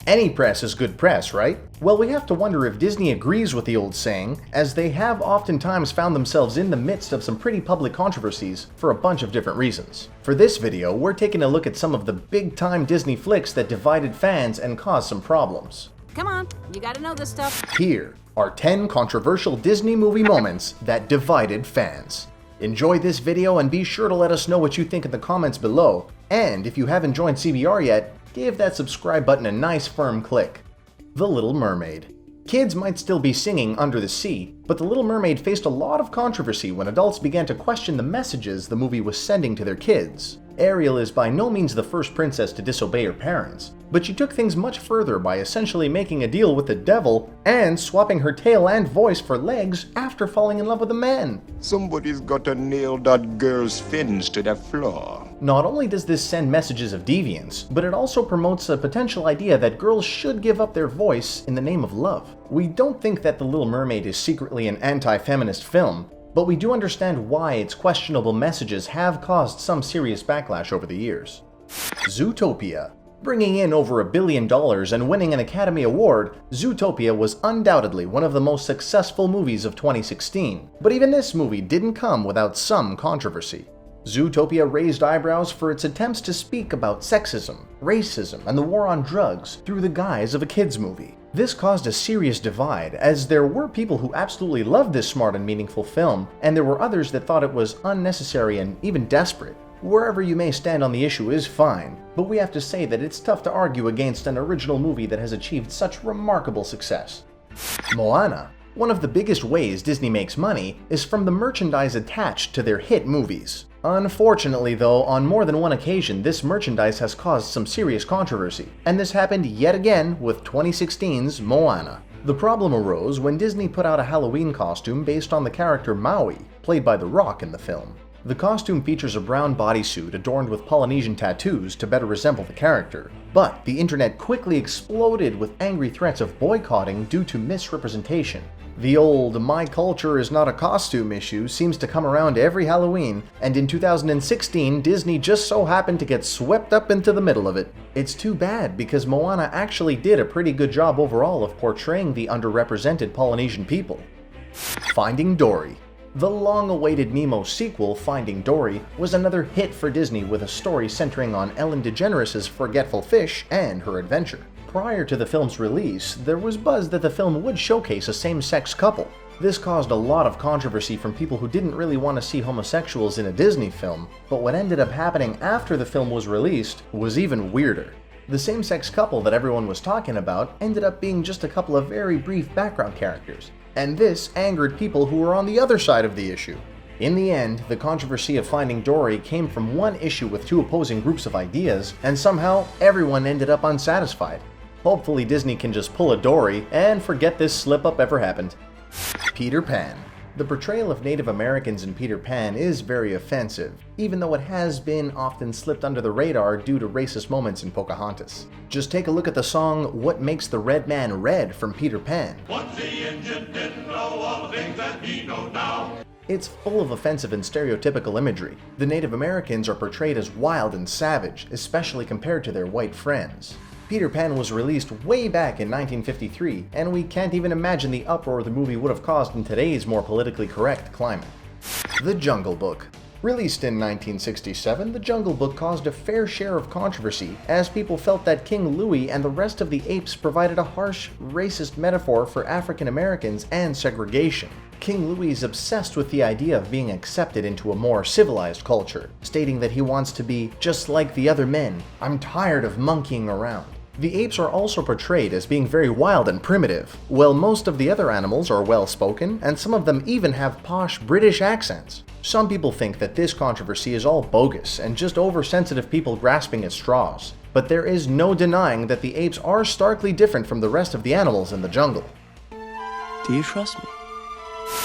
Any press is good press, right? Well, we have to wonder if Disney agrees with the old saying, as they have oftentimes found themselves in the midst of some pretty public controversies for a bunch of different reasons. For this video, we're taking a look at some of the big-time Disney flicks that divided fans and caused some problems. Come on, you gotta know this stuff. Here are 10 controversial Disney movie moments that divided fans. Enjoy this video and be sure to let us know what you think in the comments below, and if you haven't joined CBR yet, give that subscribe button a nice firm click. The Little Mermaid. Kids might still be singing Under the Sea, but The Little Mermaid faced a lot of controversy when adults began to question the messages the movie was sending to their kids. Ariel is by no means the first princess to disobey her parents, but she took things much further by essentially making a deal with the devil and swapping her tail and voice for legs after falling in love with a man. Somebody's got to nail that girl's fins to the floor. Not only does this send messages of deviance, but it also promotes a potential idea that girls should give up their voice in the name of love. We don't think that The Little Mermaid is secretly an anti-feminist film, but we do understand why its questionable messages have caused some serious backlash over the years. Zootopia. Bringing in over $1 billion and winning an Academy Award, Zootopia was undoubtedly one of the most successful movies of 2016. But even this movie didn't come without some controversy. Zootopia raised eyebrows for its attempts to speak about sexism, racism, and the war on drugs through the guise of a kids' movie. This caused a serious divide, as there were people who absolutely loved this smart and meaningful film, and there were others that thought it was unnecessary and even desperate. Wherever you may stand on the issue is fine, but we have to say that it's tough to argue against an original movie that has achieved such remarkable success. Moana. One of the biggest ways Disney makes money is from the merchandise attached to their hit movies. Unfortunately though, on more than one occasion this merchandise has caused some serious controversy, and this happened yet again with 2016's Moana. The problem arose when Disney put out a Halloween costume based on the character Maui, played by The Rock in the film. The costume features a brown bodysuit adorned with Polynesian tattoos to better resemble the character, but the internet quickly exploded with angry threats of boycotting due to misrepresentation. The old "my culture is not a costume" issue seems to come around every Halloween, and in 2016 Disney just so happened to get swept up into the middle of it. It's too bad because Moana actually did a pretty good job overall of portraying the underrepresented Polynesian people. Finding Dory. The long-awaited Nemo sequel, Finding Dory, was another hit for Disney with a story centering on Ellen DeGeneres' forgetful fish and her adventure. Prior to the film's release, there was buzz that the film would showcase a same-sex couple. This caused a lot of controversy from people who didn't really want to see homosexuals in a Disney film, but what ended up happening after the film was released was even weirder. The same-sex couple that everyone was talking about ended up being just a couple of very brief background characters, and this angered people who were on the other side of the issue. In the end, the controversy of Finding Dory came from one issue with two opposing groups of ideas, and somehow everyone ended up unsatisfied. Hopefully Disney can just pull a Dory and forget this slip-up ever happened. Peter Pan. The portrayal of Native Americans in Peter Pan is very offensive, even though it has been often slipped under the radar due to racist moments in Pocahontas. Just take a look at the song "What Makes the Red Man Red" from Peter Pan. Once the Indian didn't know all the things that he knows now. It's full of offensive and stereotypical imagery. The Native Americans are portrayed as wild and savage, especially compared to their white friends. Peter Pan was released way back in 1953, and we can't even imagine the uproar the movie would have caused in today's more politically correct climate. The Jungle Book. Released in 1967, The Jungle Book caused a fair share of controversy, as people felt that King Louie and the rest of the apes provided a harsh, racist metaphor for African Americans and segregation. King Louie is obsessed with the idea of being accepted into a more civilized culture, stating that he wants to be just like the other men. "I'm tired of monkeying around." The apes are also portrayed as being very wild and primitive, while most of the other animals are well-spoken, and some of them even have posh British accents. Some people think that this controversy is all bogus and just oversensitive people grasping at straws, but there is no denying that the apes are starkly different from the rest of the animals in the jungle. Do you trust me?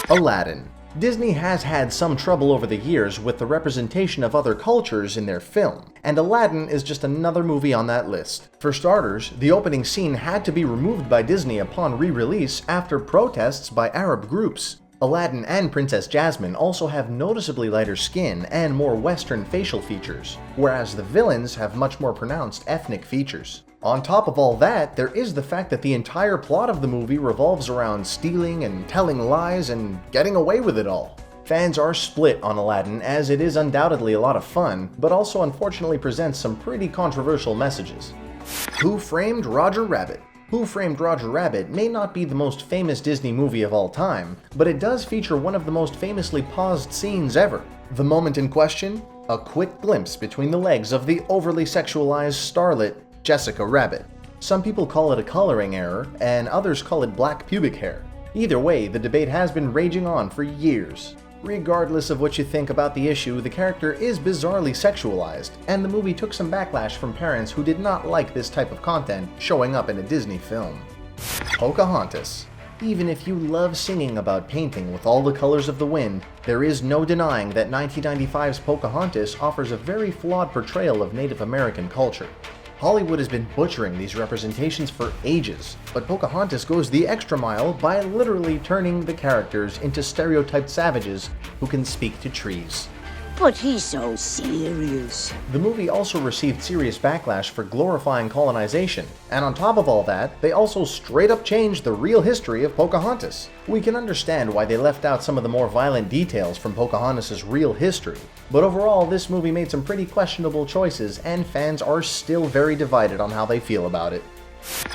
Aladdin. Disney has had some trouble over the years with the representation of other cultures in their film, and Aladdin is just another movie on that list. For starters, the opening scene had to be removed by Disney upon re-release after protests by Arab groups. Aladdin and Princess Jasmine also have noticeably lighter skin and more Western facial features, whereas the villains have much more pronounced ethnic features. On top of all that, there is the fact that the entire plot of the movie revolves around stealing and telling lies and getting away with it all. Fans are split on Aladdin, as it is undoubtedly a lot of fun, but also unfortunately presents some pretty controversial messages. Who Framed Roger Rabbit? Who Framed Roger Rabbit may not be the most famous Disney movie of all time, but it does feature one of the most famously paused scenes ever. The moment in question? A quick glimpse between the legs of the overly sexualized starlet, Jessica Rabbit. Some people call it a coloring error, and others call it black pubic hair. Either way, the debate has been raging on for years. Regardless of what you think about the issue, the character is bizarrely sexualized, and the movie took some backlash from parents who did not like this type of content showing up in a Disney film. Pocahontas. Even if you love singing about painting with all the colors of the wind, there is no denying that 1995's Pocahontas offers a very flawed portrayal of Native American culture. Hollywood has been butchering these representations for ages, but Pocahontas goes the extra mile by literally turning the characters into stereotyped savages who can speak to trees. But he's so serious. The movie also received serious backlash for glorifying colonization, and on top of all that, they also straight up changed the real history of Pocahontas. We can understand why they left out some of the more violent details from Pocahontas' real history, but overall this movie made some pretty questionable choices, and fans are still very divided on how they feel about it.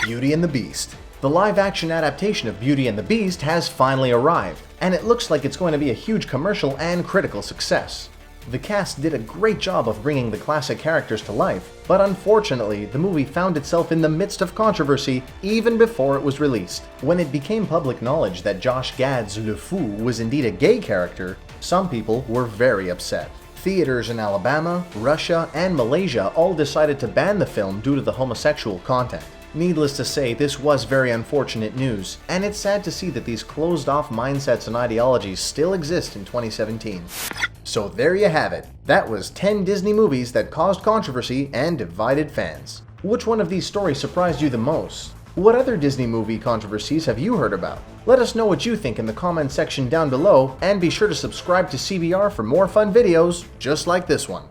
Beauty and the Beast. The live-action adaptation of Beauty and the Beast has finally arrived, and it looks like it's going to be a huge commercial and critical success. The cast did a great job of bringing the classic characters to life, but unfortunately, the movie found itself in the midst of controversy even before it was released. When it became public knowledge that Josh Gad's Le Fou was indeed a gay character, some people were very upset. Theaters in Alabama, Russia, and Malaysia all decided to ban the film due to the homosexual content. Needless to say, this was very unfortunate news, and it's sad to see that these closed-off mindsets and ideologies still exist in 2017. So there you have it. That was 10 Disney movies that caused controversy and divided fans. Which one of these stories surprised you the most? What other Disney movie controversies have you heard about? Let us know what you think in the comment section down below, and be sure to subscribe to CBR for more fun videos just like this one.